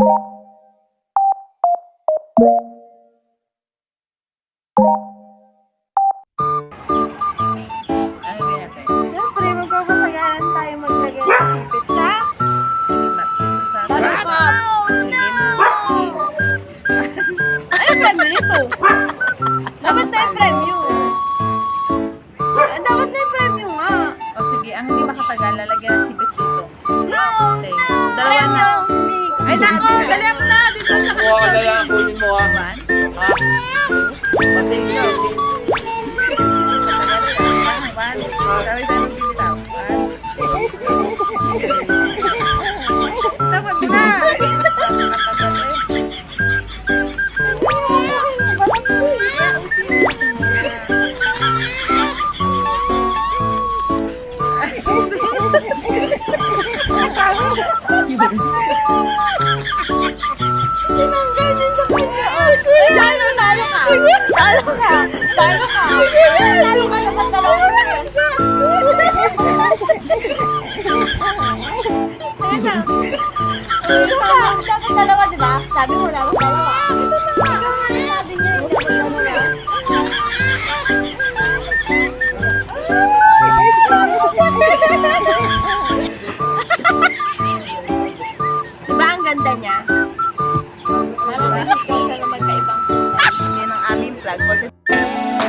Siyempre, magpapasagalan tayo maglagay ng sipit sa lollipop. Ano premyo nito? Dapat na yung premyo. Dapat na yung premyo nga. O sige, ang hindi makatagal, lalagyan ng sipit dito. Okay. Dalawa na. Ay, nako! Dalihan mo na! Dito sa Kuha ka na lang, kunin mo ha. One. Ha? Pating na. One. Sabi tayo magbibitaw. One. Dapat na! Tinanggal din sa kanya. Talo ka. Talo ka. Talo ka. Talo ka naman dalawa. Dapat dalawa, di ba? Sabi mo dapat dalawa. Ito na nga. Sabi niya, dapat dalawa. Diba ang ganda niya? Parang ikaw ka na magkaibang. Yan ang aming vlog for today.